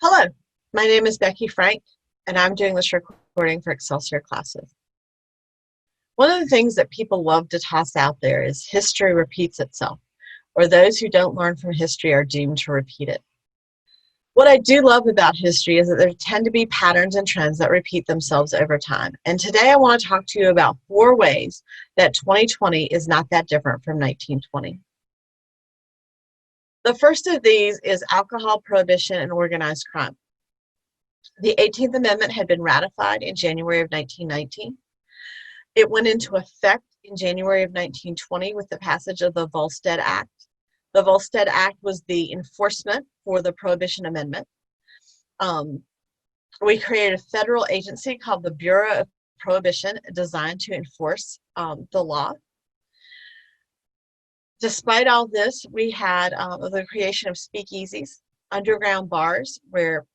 Hello, my name is Becky Frank, and I'm doing this recording for Excelsior classes. One of the things that people love to toss out there is history repeats itself, or those who don't learn from history are doomed to repeat it. What I do love about history is that there tend to be patterns and trends that repeat themselves over time. And today I want to talk to you about 4 ways that 2020 is not that different from 1920. The first of these is alcohol prohibition and organized crime. The 18th Amendment had been ratified in January of 1919. It went into effect in January of 1920 with the passage of the Volstead Act. The Volstead Act was the enforcement for the Prohibition Amendment. We created a federal agency called the Bureau of Prohibition designed to enforce the law. Despite all this, we had the creation of speakeasies, underground bars where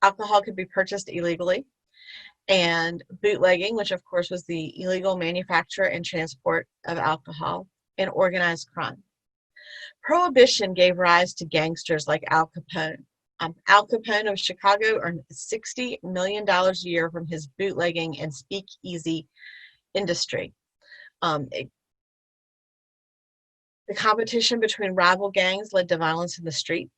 alcohol could be purchased illegally, and bootlegging, which of course was the illegal manufacture and transport of alcohol, and organized crime. Prohibition gave rise to gangsters like Al Capone. Al Capone of Chicago earned $60 million a year from his bootlegging and speakeasy industry. The competition between rival gangs led to violence in the street.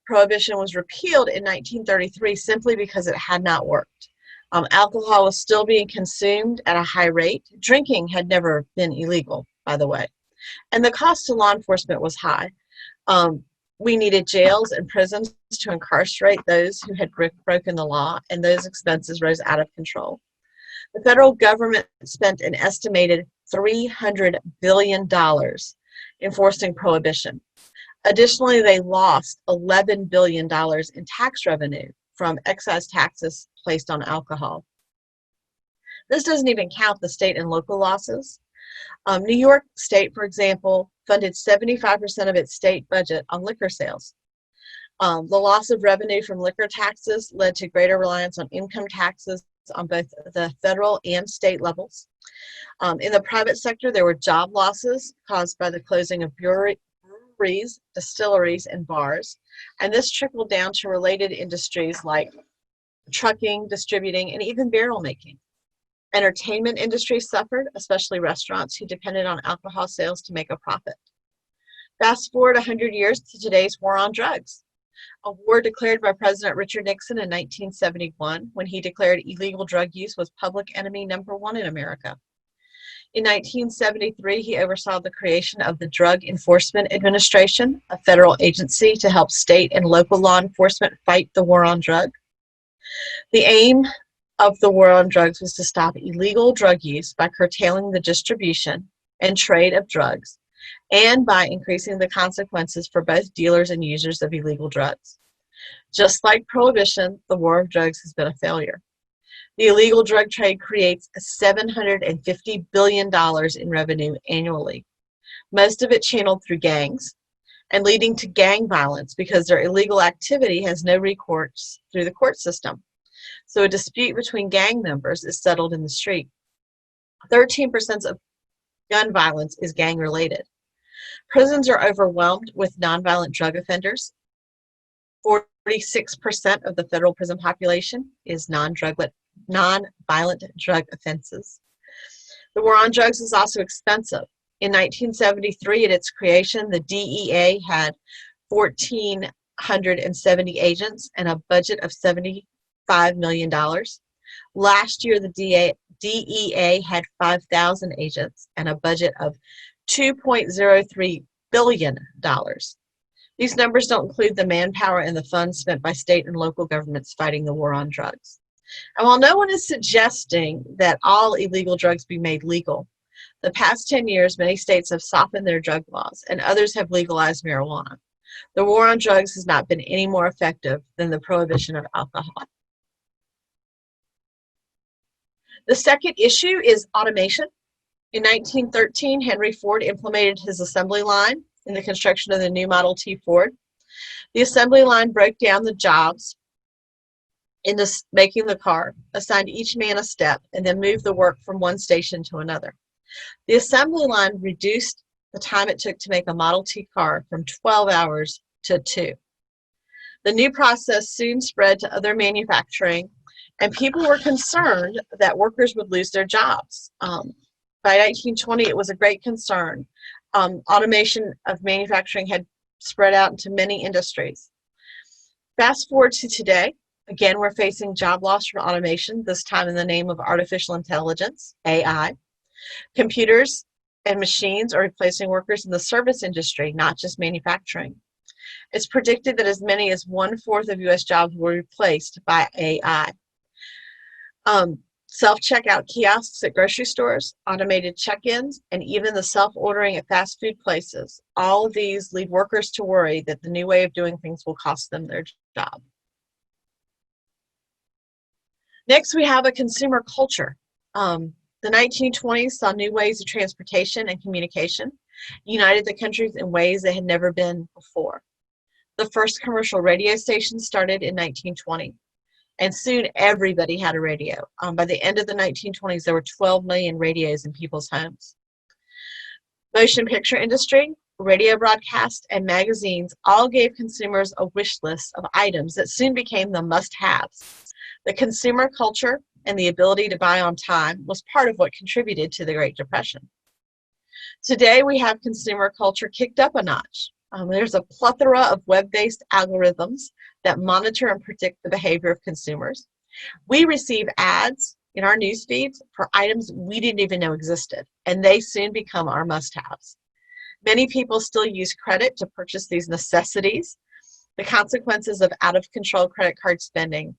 Prohibition was repealed in 1933 simply because it had not worked. Alcohol was still being consumed at a high rate. Drinking had never been illegal, by the way. And the cost to law enforcement was high. We needed jails and prisons to incarcerate those who had broken the law, and those expenses rose out of control. The federal government spent an estimated $300 billion enforcing prohibition. Additionally, they lost $11 billion in tax revenue from excise taxes placed on alcohol. This doesn't even count the state and local losses. New York State, for example, funded 75% of its state budget on liquor sales. The loss of revenue from liquor taxes led to greater reliance on income taxes on both the federal and state levels. In the private sector, there were job losses caused by the closing of breweries, distilleries, and bars, and this trickled down to related industries like trucking, distributing, and even barrel making. Entertainment industry suffered, especially restaurants who depended on alcohol sales to make a profit. Fast forward 100 years to today's war on drugs, a war declared by President Richard Nixon in 1971 when he declared illegal drug use was public enemy number 1 in America. In 1973, he oversaw the creation of the Drug Enforcement Administration, a federal agency to help state and local law enforcement fight the war on drugs. The aim of the war on drugs was to stop illegal drug use by curtailing the distribution and trade of drugs, and by increasing the consequences for both dealers and users of illegal drugs. Just like prohibition, the war of drugs has been a failure. The illegal drug trade creates $750 billion in revenue annually, most of it channeled through gangs and leading to gang violence because their illegal activity has no recourse through the court system. So a dispute between gang members is settled in the street. 13% of gun violence is gang-related. Prisons are overwhelmed with nonviolent drug offenders. 46% of the federal prison population is nonviolent drug offenses. The war on drugs is also expensive. In 1973, at its creation, the DEA had 1,470 agents and a budget of $75 million. Last year, the DEA had 5,000 agents and a budget of $2.03 billion. These numbers don't include the manpower and the funds spent by state and local governments fighting the war on drugs. And while no one is suggesting that all illegal drugs be made legal, the past 10 years, many states have softened their drug laws and others have legalized marijuana. The war on drugs has not been any more effective than the prohibition of alcohol. The second issue is automation. In 1913, Henry Ford implemented his assembly line in the construction of the new Model T Ford. The assembly line broke down the jobs into making the car, assigned each man a step, and then moved the work from one station to another. The assembly line reduced the time it took to make a Model T car from 12 hours to 2. The new process soon spread to other manufacturing, and people were concerned that workers would lose their jobs. By 1920, it was a great concern. Automation of manufacturing had spread out into many industries. Fast forward to today, again, we're facing job loss from automation, this time in the name of artificial intelligence, AI. Computers and machines are replacing workers in the service industry, not just manufacturing. It's predicted that as many as 1/4 of U.S. jobs will be replaced by AI. Self-checkout kiosks at grocery stores, automated check-ins, and even the self-ordering at fast food places. All of these lead workers to worry that the new way of doing things will cost them their job. Next, we have a consumer culture. The 1920s saw new ways of transportation and communication, united the countries in ways that had never been before. The first commercial radio station started in 1920. And soon everybody had a radio. By the end of the 1920s, there were 12 million radios in people's homes. Motion picture industry, radio broadcast, and magazines all gave consumers a wish list of items that soon became the must-haves. The consumer culture and the ability to buy on time was part of what contributed to the Great Depression. Today, we have consumer culture kicked up a notch. There's a plethora of web-based algorithms that monitor and predict the behavior of consumers. We receive ads in our news feeds for items we didn't even know existed, and they soon become our must-haves. Many people still use credit to purchase these necessities. The consequences of out-of-control credit card spending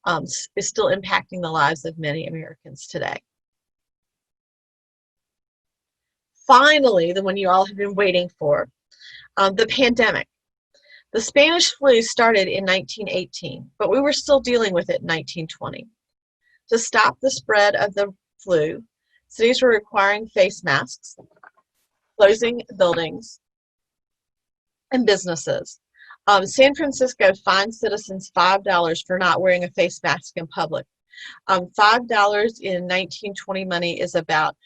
is still impacting the lives of many Americans today. Finally, the one you all have been waiting for, the pandemic. The Spanish flu started in 1918, but we were still dealing with it in 1920. To stop the spread of the flu, cities were requiring face masks, closing buildings and businesses. San Francisco fined citizens $5 for not wearing a face mask in public. $5 in 1920 money is about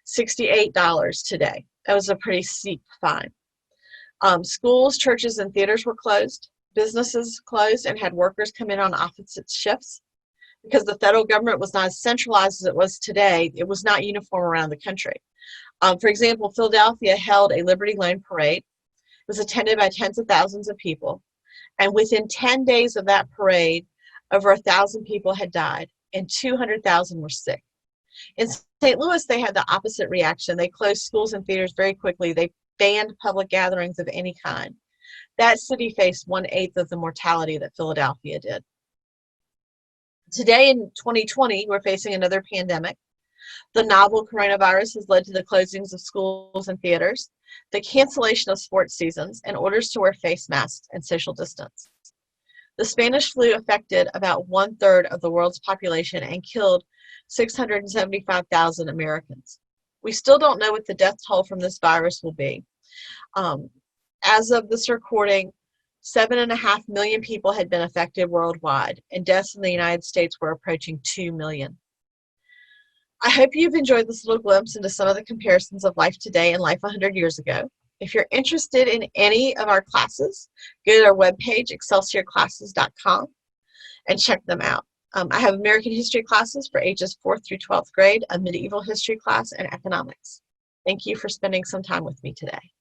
$68 today. That was a pretty steep fine. Schools, churches, and theaters were closed. Businesses closed and had workers come in on opposite shifts. Because the federal government was not as centralized as it was today, it was not uniform around the country. For example, Philadelphia held a Liberty Loan Parade. It was attended by tens of thousands of people. And within 10 days of that parade, over 1,000 people had died and 200,000 were sick. In St. Louis, they had the opposite reaction. They closed schools and theaters very quickly. They banned public gatherings of any kind. That city faced 1/8 of the mortality that Philadelphia did. Today in 2020, we're facing another pandemic. The novel coronavirus has led to the closings of schools and theaters, the cancellation of sports seasons, and orders to wear face masks and social distance. The Spanish flu affected about 1/3 of the world's population and killed 675,000 Americans. We still don't know what the death toll from this virus will be. As of this recording, 7.5 million people had been affected worldwide, and deaths in the United States were approaching 2 million. I hope you've enjoyed this little glimpse into some of the comparisons of life today and life 100 years ago. If you're interested in any of our classes, go to our webpage, excelsiorclasses.com, and check them out. I have American history classes for ages 4th through 12th grade, a medieval history class, and economics. Thank you for spending some time with me today.